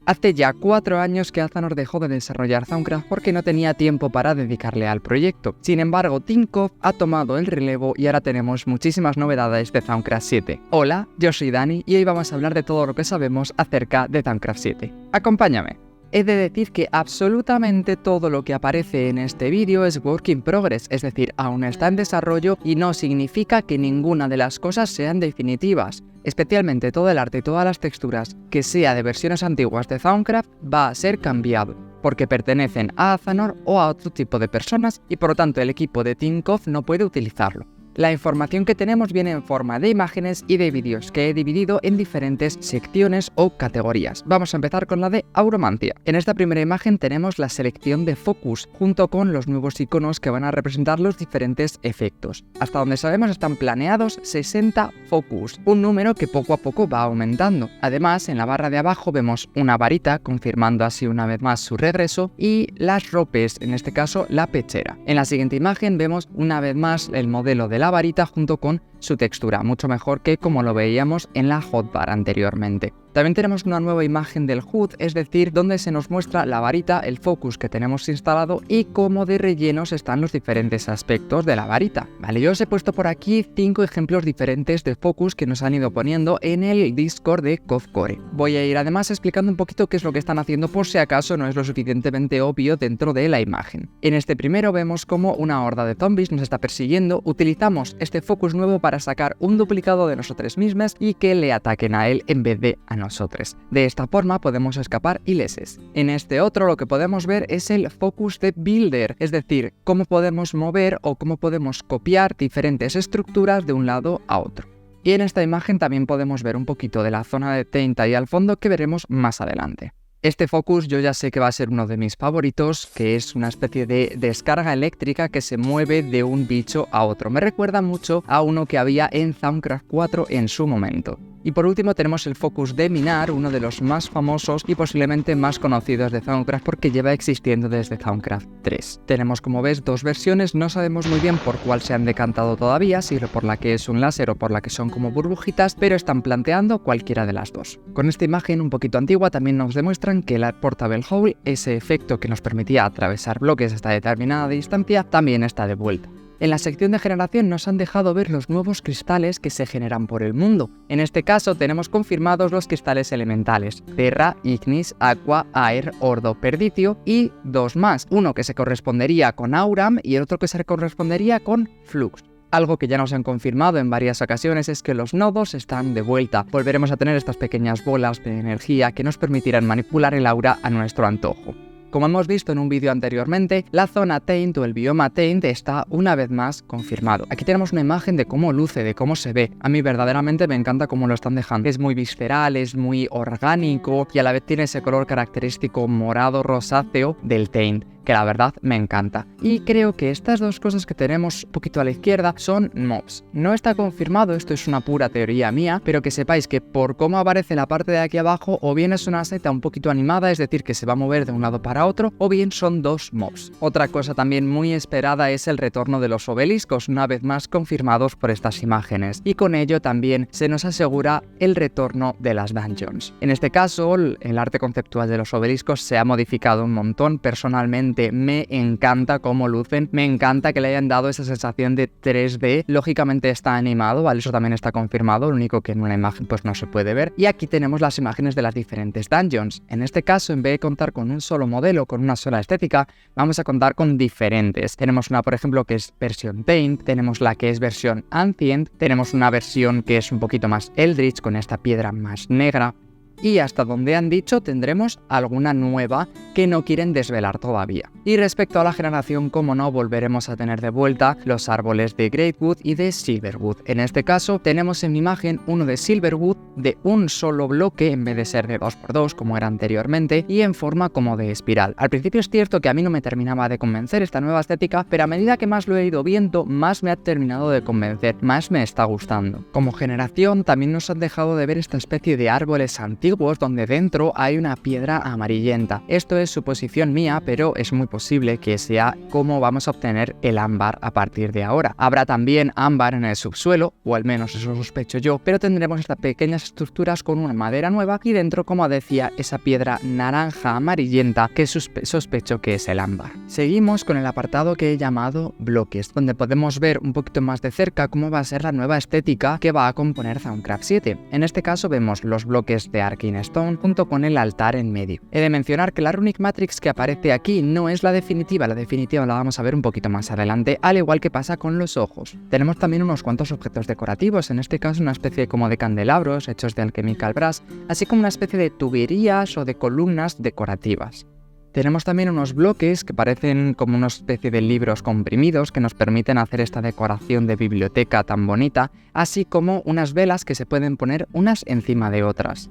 Hace ya 4 años que Azzanor dejó de desarrollar Thaumcraft porque no tenía tiempo para dedicarle al proyecto. Sin embargo, Tinkoff ha tomado el relevo y ahora tenemos muchísimas novedades de Thaumcraft 7. Hola, yo soy Dani y hoy vamos a hablar de todo lo que sabemos acerca de Thaumcraft 7. Acompáñame. He de decir que absolutamente todo lo que aparece en este vídeo es work in progress, es decir, aún está en desarrollo y no significa que ninguna de las cosas sean definitivas. Especialmente todo el arte y todas las texturas que sea de versiones antiguas de Thaumcraft va a ser cambiado, porque pertenecen a Azzanor o a otro tipo de personas y por lo tanto el equipo de Tinkoff no puede utilizarlo. La información que tenemos viene en forma de imágenes y de vídeos que he dividido en diferentes secciones o categorías. Vamos a empezar con la de Auromantia. En esta primera imagen tenemos la selección de focus junto con los nuevos iconos que van a representar los diferentes efectos. Hasta donde sabemos están planeados 60 focus, un número que poco a poco va aumentando. Además, en la barra de abajo vemos una varita, confirmando así una vez más su regreso, y las ropes, en este caso la pechera. En la siguiente imagen vemos una vez más el modelo de la varita junto con su textura, mucho mejor que como lo veíamos en la hotbar anteriormente. También tenemos una nueva imagen del HUD, es decir, donde se nos muestra la varita, el focus que tenemos instalado y cómo de rellenos están los diferentes aspectos de la varita. Vale, yo os he puesto por aquí 5 ejemplos diferentes de focus que nos han ido poniendo en el Discord de Cofcore. Voy a ir además explicando un poquito qué es lo que están haciendo por si acaso no es lo suficientemente obvio dentro de la imagen. En este primero vemos cómo una horda de zombies nos está persiguiendo, utilizamos este focus nuevo para sacar un duplicado de nosotros mismos y que le ataquen a él en vez de a nosotros. De esta forma podemos escapar ileses. En este otro lo que podemos ver es el focus de Builder, es decir, cómo podemos mover o cómo podemos copiar diferentes estructuras de un lado a otro. Y en esta imagen también podemos ver un poquito de la zona de Taint ahí al fondo que veremos más adelante. Este focus yo ya sé que va a ser uno de mis favoritos, que es una especie de descarga eléctrica que se mueve de un bicho a otro. Me recuerda mucho a uno que había en Thaumcraft 4 en su momento. Y por último tenemos el focus de Minar, uno de los más famosos y posiblemente más conocidos de Thaumcraft porque lleva existiendo desde Thaumcraft 3. Tenemos, como ves, 2 versiones, no sabemos muy bien por cuál se han decantado todavía, si por la que es un láser o por la que son como burbujitas, pero están planteando cualquiera de las dos. Con esta imagen un poquito antigua también nos demuestran que la Portable Hole, ese efecto que nos permitía atravesar bloques hasta determinada distancia, también está de vuelta. En la sección de generación nos han dejado ver los nuevos cristales que se generan por el mundo. En este caso tenemos confirmados los cristales elementales: Terra, Ignis, Aqua, Air, Ordo, Perdicio y 2 más. Uno que se correspondería con Auram y el otro que se correspondería con Flux. Algo que ya nos han confirmado en varias ocasiones es que los nodos están de vuelta. Volveremos a tener estas pequeñas bolas de energía que nos permitirán manipular el aura a nuestro antojo. Como hemos visto en un vídeo anteriormente, la zona Taint o el bioma Taint está una vez más confirmado. Aquí tenemos una imagen de cómo luce, de cómo se ve. A mí verdaderamente me encanta cómo lo están dejando. Es muy visceral, es muy orgánico y a la vez tiene ese color característico morado rosáceo del Taint, que la verdad me encanta. Y creo que estas dos cosas que tenemos un poquito a la izquierda son mobs. No está confirmado, esto es una pura teoría mía, pero que sepáis que por cómo aparece la parte de aquí abajo, o bien es una seta un poquito animada, es decir, que se va a mover de un lado para otro, o bien son 2 mobs. Otra cosa también muy esperada es el retorno de los obeliscos, una vez más confirmados por estas imágenes. Y con ello también se nos asegura el retorno de las dungeons. En este caso, el arte conceptual de los obeliscos se ha modificado un montón. Personalmente me encanta cómo lucen, me encanta que le hayan dado esa sensación de 3D, lógicamente está animado, ¿vale? Eso también está confirmado, lo único que en una imagen pues no se puede ver. Y aquí tenemos las imágenes de las diferentes dungeons. En este caso, en vez de contar con un solo modelo, con una sola estética, vamos a contar con diferentes. Tenemos una, por ejemplo, que es versión Taint, tenemos la que es versión Ancient, tenemos una versión que es un poquito más Eldritch, con esta piedra más negra. Y hasta donde han dicho tendremos alguna nueva que no quieren desvelar todavía. Y respecto a la generación, como no, volveremos a tener de vuelta los árboles de Greatwood y de Silverwood. En este caso tenemos en mi imagen uno de Silverwood de un solo bloque en vez de ser de 2x2 como era anteriormente y en forma como de espiral. Al principio es cierto que a mí no me terminaba de convencer esta nueva estética, pero a medida que más lo he ido viendo, más me ha terminado de convencer, más me está gustando. Como generación también nos han dejado de ver esta especie de árboles antiguos antiguos donde dentro hay una piedra amarillenta. Esto es suposición mía, pero es muy posible que sea cómo vamos a obtener el ámbar a partir de ahora. Habrá también ámbar en el subsuelo, o al menos eso sospecho yo, pero tendremos estas pequeñas estructuras con una madera nueva y dentro, como decía, esa piedra naranja amarillenta que sospecho que es el ámbar. Seguimos con el apartado que he llamado bloques, donde podemos ver un poquito más de cerca cómo va a ser la nueva estética que va a componer Thaumcraft 7. En este caso vemos los bloques de Arcane Stone junto con el altar en medio. He de mencionar que la Runic Matrix que aparece aquí no es la definitiva la vamos a ver un poquito más adelante, al igual que pasa con los ojos. Tenemos también unos cuantos objetos decorativos, en este caso una especie como de candelabros hechos de Alchemical Brass, así como una especie de tuberías o de columnas decorativas. Tenemos también unos bloques que parecen como una especie de libros comprimidos que nos permiten hacer esta decoración de biblioteca tan bonita, así como unas velas que se pueden poner unas encima de otras.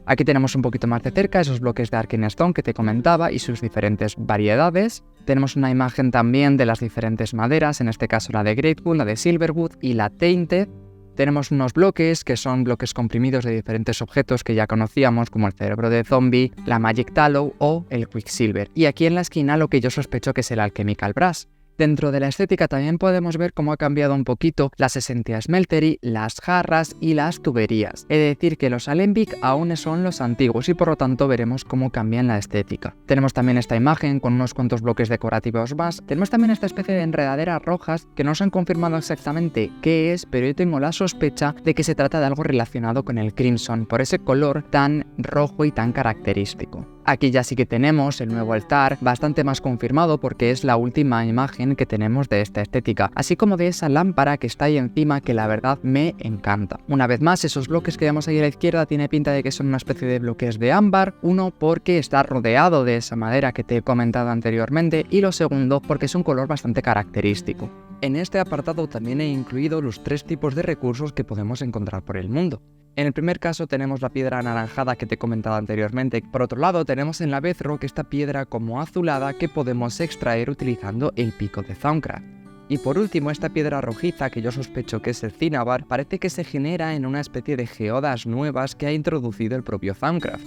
Aquí tenemos un poquito más de cerca esos bloques de Arcane Stone que te comentaba y sus diferentes variedades. Tenemos una imagen también de las diferentes maderas, en este caso la de Greatwood, la de Silverwood y la Tainted. Tenemos unos bloques que son bloques comprimidos de diferentes objetos que ya conocíamos, como el cerebro de zombie, la Magic Tallow o el Quicksilver. Y aquí en la esquina lo que yo sospecho que es el Alchemical Brass. Dentro de la estética también podemos ver cómo ha cambiado un poquito las Essentia Smeltery, las jarras y las tuberías. Es decir, que los Alembic aún son los antiguos y por lo tanto veremos cómo cambian la estética. Tenemos también esta imagen con unos cuantos bloques decorativos más. Tenemos también esta especie de enredaderas rojas que no se han confirmado exactamente qué es, pero yo tengo la sospecha de que se trata de algo relacionado con el Crimson, por ese color tan rojo y tan característico. Aquí ya sí que tenemos el nuevo altar, bastante más confirmado porque es la última imagen que tenemos de esta estética, así como de esa lámpara que está ahí encima que la verdad me encanta. Una vez más, esos bloques que vemos ahí a la izquierda tiene pinta de que son una especie de bloques de ámbar, uno porque está rodeado de esa madera que te he comentado anteriormente y lo segundo porque es un color bastante característico. En este apartado también he incluido los 3 tipos de recursos que podemos encontrar por el mundo. En el primer caso tenemos la piedra anaranjada que te he comentado anteriormente. Por otro lado tenemos en la Bedrock esta piedra como azulada que podemos extraer utilizando el pico de Thaumcraft. Y por último esta piedra rojiza que yo sospecho que es el Cinnabar parece que se genera en una especie de geodas nuevas que ha introducido el propio Thaumcraft.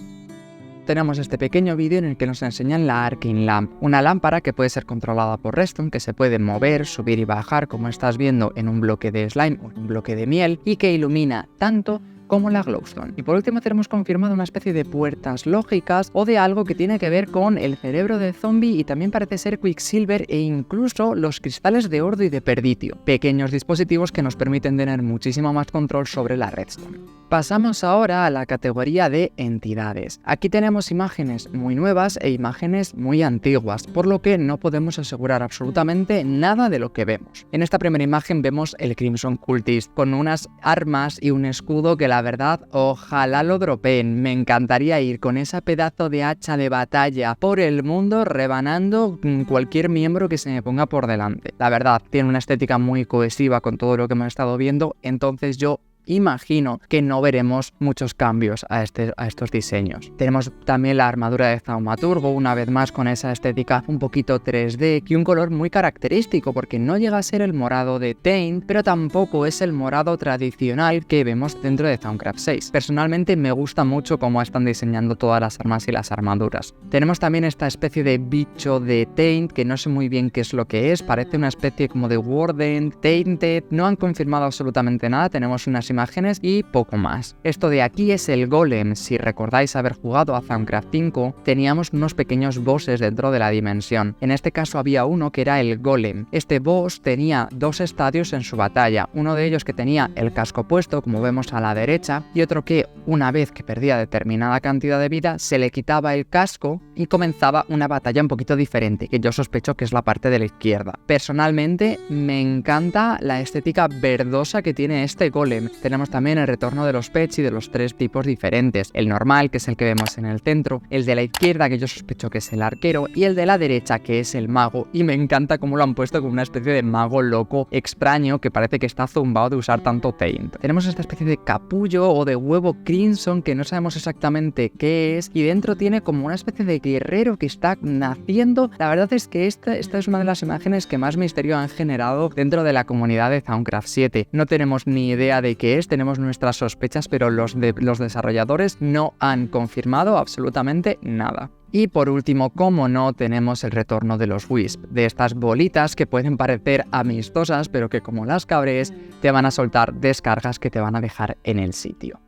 Tenemos este pequeño vídeo en el que nos enseñan la Arcane Lamp, una lámpara que puede ser controlada por Redstone, que se puede mover, subir y bajar como estás viendo en un bloque de slime o en un bloque de miel y que ilumina tanto como la Glowstone. Y por último tenemos confirmado una especie de puertas lógicas o de algo que tiene que ver con el cerebro de zombie y también parece ser Quicksilver e incluso los cristales de ordo y de perditio, pequeños dispositivos que nos permiten tener muchísimo más control sobre la Redstone. Pasamos ahora a la categoría de entidades. Aquí tenemos imágenes muy nuevas e imágenes muy antiguas, por lo que no podemos asegurar absolutamente nada de lo que vemos. En esta primera imagen vemos el Crimson Cultist con unas armas y un escudo que la verdad ojalá lo dropeen. Me encantaría ir con ese pedazo de hacha de batalla por el mundo rebanando cualquier miembro que se me ponga por delante. La verdad, tiene una estética muy cohesiva con todo lo que hemos estado viendo, entonces yo imagino que no veremos muchos cambios a estos diseños. Tenemos también la armadura de Thaumaturgo, una vez más con esa estética un poquito 3D y un color muy característico porque no llega a ser el morado de Taint, pero tampoco es el morado tradicional que vemos dentro de Thaumcraft 6. Personalmente me gusta mucho cómo están diseñando todas las armas y las armaduras. Tenemos también esta especie de bicho de Taint que no sé muy bien qué es lo que es, parece una especie como de Warden, Tainted, no han confirmado absolutamente nada, tenemos unas imágenes y poco más. Esto de aquí es el Golem. Si recordáis haber jugado a Thaumcraft 5, teníamos unos pequeños bosses dentro de la dimensión. En este caso había uno que era el Golem. Este boss tenía 2 estadios en su batalla, uno de ellos que tenía el casco puesto, como vemos a la derecha, y otro que, una vez que perdía determinada cantidad de vida, se le quitaba el casco y comenzaba una batalla un poquito diferente, que yo sospecho que es la parte de la izquierda. Personalmente me encanta la estética verdosa que tiene este Golem. Tenemos también el retorno de los pets y de los 3 tipos diferentes. El normal, que es el que vemos en el centro, el de la izquierda, que yo sospecho que es el arquero, y el de la derecha, que es el mago. Y me encanta cómo lo han puesto como una especie de mago loco extraño que parece que está zumbado de usar tanto Taint. Tenemos esta especie de capullo o de huevo Crimson que no sabemos exactamente qué es, y dentro tiene como una especie de guerrero que está naciendo. La verdad es que esta es una de las imágenes que más misterio han generado dentro de la comunidad de Thaumcraft 7. No tenemos ni idea de qué que es, tenemos nuestras sospechas, pero los desarrolladores no han confirmado absolutamente nada. Y por último, como no, tenemos el retorno de los Wisp, de estas bolitas que pueden parecer amistosas, pero que como las cabrees te van a soltar descargas que te van a dejar en el sitio.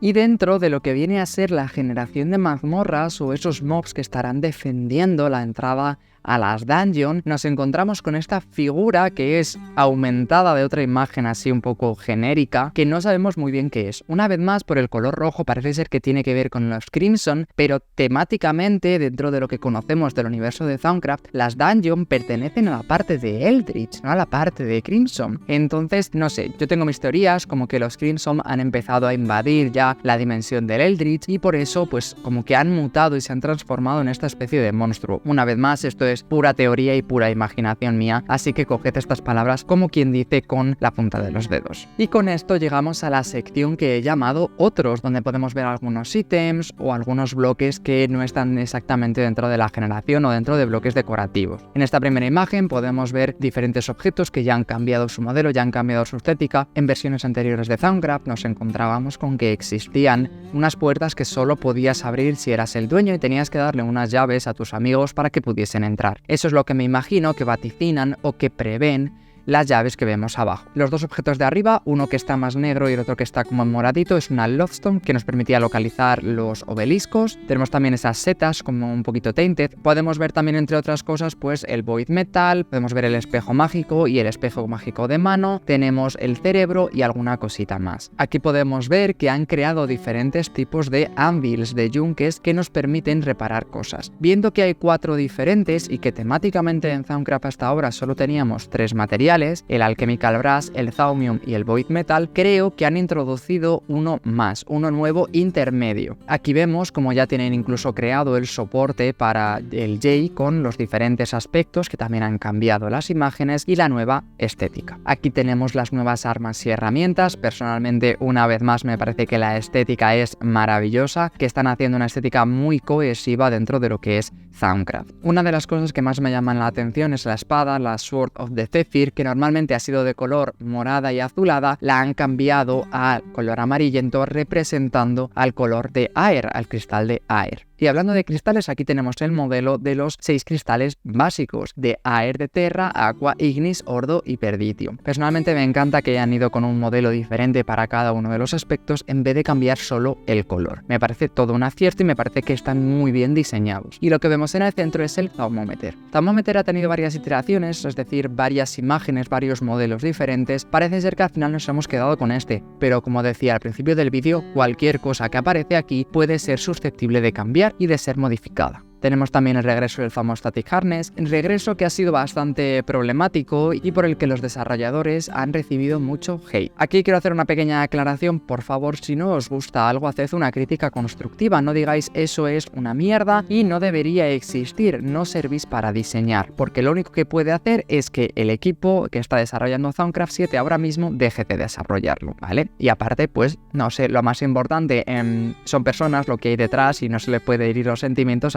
Y dentro de lo que viene a ser la generación de mazmorras o esos mobs que estarán defendiendo la entrada a las dungeons, nos encontramos con esta figura que es aumentada de otra imagen así un poco genérica, que no sabemos muy bien qué es. Una vez más, por el color rojo parece ser que tiene que ver con los Crimson, pero temáticamente, dentro de lo que conocemos del universo de Thaumcraft, las dungeons pertenecen a la parte de Eldritch, no a la parte de Crimson. Entonces, no sé, yo tengo mis teorías, como que los Crimson han empezado a invadir ya la dimensión del Eldritch y por eso, pues, como que han mutado y se han transformado en esta especie de monstruo. Una vez más, esto es pura teoría y pura imaginación mía, así que coged estas palabras como quien dice con la punta de los dedos. Y con esto llegamos a la sección que he llamado Otros, donde podemos ver algunos ítems o algunos bloques que no están exactamente dentro de la generación o dentro de bloques decorativos. En esta primera imagen podemos ver diferentes objetos que ya han cambiado su modelo, ya han cambiado su estética. En versiones anteriores de Thaumcraft nos encontrábamos con que existían unas puertas que solo podías abrir si eras el dueño y tenías que darle unas llaves a tus amigos para que pudiesen entrar. Eso es lo que me imagino que vaticinan o que prevén las llaves que vemos abajo. Los dos objetos de arriba, uno que está más negro y el otro que está como moradito, es una Lodestone que nos permitía localizar los obeliscos. Tenemos también esas setas como un poquito tainted. Podemos ver también, entre otras cosas, pues el Void Metal, podemos ver el espejo mágico y el espejo mágico de mano, tenemos el cerebro y alguna cosita más. Aquí podemos ver que han creado diferentes tipos de anvils, de yunques, que nos permiten reparar cosas. Viendo que hay 4 diferentes y que temáticamente en Thaumcraft hasta ahora solo teníamos 3 materiales, el Alchemical Brass, el Thaumium y el Void Metal, creo que han introducido uno más, uno nuevo intermedio. Aquí vemos como ya tienen incluso creado el soporte para el J con los diferentes aspectos que también han cambiado las imágenes y la nueva estética. Aquí tenemos las nuevas armas y herramientas. Personalmente, una vez más, me parece que la estética es maravillosa, que están haciendo una estética muy cohesiva dentro de lo que es Thaumcraft. Una de las cosas que más me llaman la atención es la espada, la Sword of the Zephyr, que normalmente ha sido de color morada y azulada, la han cambiado a color amarillento representando al color de Aer, al cristal de Aer. Y hablando de cristales, aquí tenemos el modelo de los 6 cristales básicos de Aer de Terra, Aqua, Ignis, Ordo y Perditio. Personalmente me encanta que hayan ido con un modelo diferente para cada uno de los aspectos en vez de cambiar solo el color. Me parece todo un acierto y me parece que están muy bien diseñados. Y lo que vemos en el centro es el Thermometer. Thermometer ha tenido varias iteraciones, es decir, varias imágenes, varios modelos diferentes. Parece ser que al final nos hemos quedado con este, pero como decía al principio del vídeo, cualquier cosa que aparece aquí puede ser susceptible de cambiar y de ser modificada. Tenemos también el regreso del Thermostatic Harness, el regreso que ha sido bastante problemático y por el que los desarrolladores han recibido mucho hate. Aquí quiero hacer una pequeña aclaración, por favor, si no os gusta algo, haced una crítica constructiva, no digáis eso es una mierda y no debería existir, no servís para diseñar, porque lo único que puede hacer es que el equipo que está desarrollando Thaumcraft 7 ahora mismo deje de desarrollarlo, ¿vale? Y aparte, pues, no sé, lo más importante son personas, lo que hay detrás y no se les puede herir los sentimientos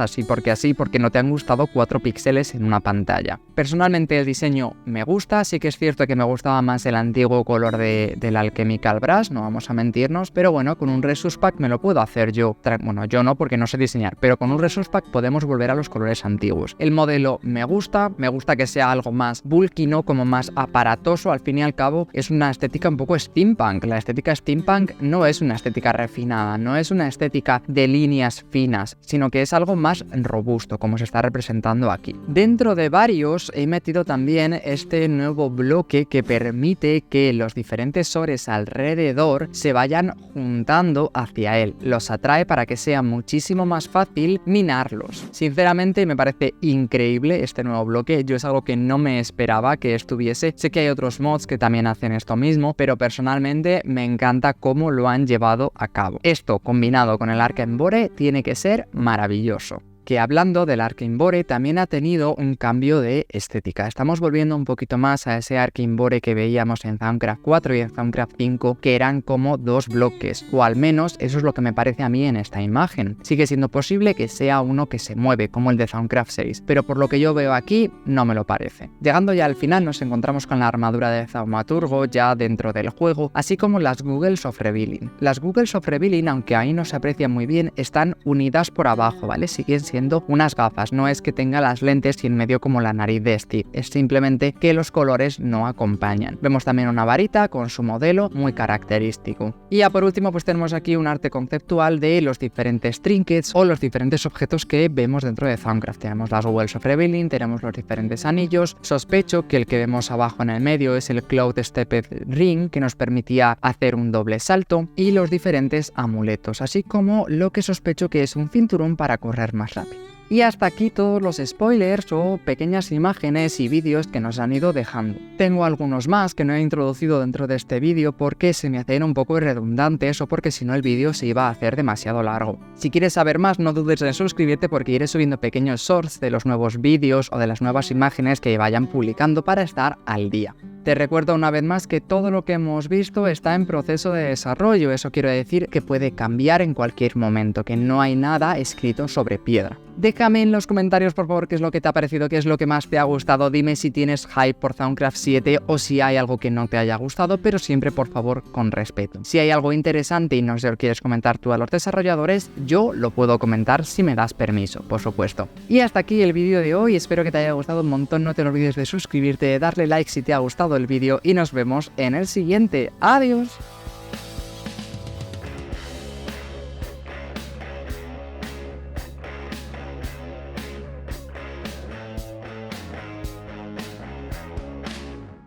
porque no te han gustado 4 píxeles en una pantalla. Personalmente el diseño me gusta, sí que es cierto que me gustaba más el antiguo color del Alchemical Brass, no vamos a mentirnos, pero bueno, con un Resource Pack me lo puedo hacer yo. Bueno, yo no porque no sé diseñar, pero con un Resource Pack podemos volver a los colores antiguos. El modelo me gusta que sea algo más bulky, ¿no? Como más aparatoso, al fin y al cabo es una estética un poco steampunk. La estética steampunk no es una estética refinada, no es una estética de líneas finas, sino que es algo más robusto, como se está representando aquí. Dentro de varios he metido también este nuevo bloque que permite que los diferentes ores alrededor se vayan juntando hacia él. Los atrae para que sea muchísimo más fácil minarlos. Sinceramente me parece increíble este nuevo bloque, yo es algo que no me esperaba que estuviese. Sé que hay otros mods que también hacen esto mismo, pero personalmente me encanta cómo lo han llevado a cabo. Esto combinado con el Arcanbore tiene que ser maravilloso. que hablando del Arcane Bore también ha tenido un cambio de estética. Estamos volviendo un poquito más a ese Arcane Bore que veíamos en Thaumcraft 4 y en Thaumcraft 5, que eran como dos bloques, o al menos eso es lo que me parece a mí en esta imagen. Sigue siendo posible que sea uno que se mueve, como el de Thaumcraft 6, pero por lo que yo veo aquí, no me lo parece. Llegando ya al final nos encontramos con la armadura de Thaumaturgo ya dentro del juego, así como las Googles of Revealing. Las Googles of Revealing, aunque ahí no se aprecian muy bien, están unidas por abajo, ¿vale? Siguen siendo unas gafas, no es que tenga las lentes y en medio como la nariz de Steve, es simplemente que los colores no acompañan. Vemos también una varita con su modelo muy característico. Y ya por último pues tenemos aquí un arte conceptual de los diferentes trinkets o los diferentes objetos que vemos dentro de Thaumcraft. Tenemos las Googles of Revealing, tenemos los diferentes anillos. Sospecho que el que vemos abajo en el medio es el Cloud Stepped Ring, que nos permitía hacer un doble salto, y los diferentes amuletos, así como lo que sospecho que es un cinturón para correr más rápido. Y hasta aquí todos los spoilers o pequeñas imágenes y vídeos que nos han ido dejando. Tengo algunos más que no he introducido dentro de este vídeo porque se me hacían un poco redundantes o porque si no el vídeo se iba a hacer demasiado largo. Si quieres saber más no dudes en suscribirte porque iré subiendo pequeños shorts de los nuevos vídeos o de las nuevas imágenes que vayan publicando para estar al día. Te recuerdo una vez más que todo lo que hemos visto está en proceso de desarrollo, eso quiere decir que puede cambiar en cualquier momento, que no hay nada escrito sobre piedra. Déjame en los comentarios por favor qué es lo que te ha parecido, qué es lo que más te ha gustado, dime si tienes hype por Thaumcraft 7 o si hay algo que no te haya gustado, pero siempre por favor con respeto. Si hay algo interesante y no se lo quieres comentar tú a los desarrolladores, yo lo puedo comentar si me das permiso, por supuesto. Y hasta aquí el vídeo de hoy, espero que te haya gustado un montón, no te olvides de suscribirte, darle like si te ha gustado el vídeo y nos vemos en el siguiente. ¡Adiós!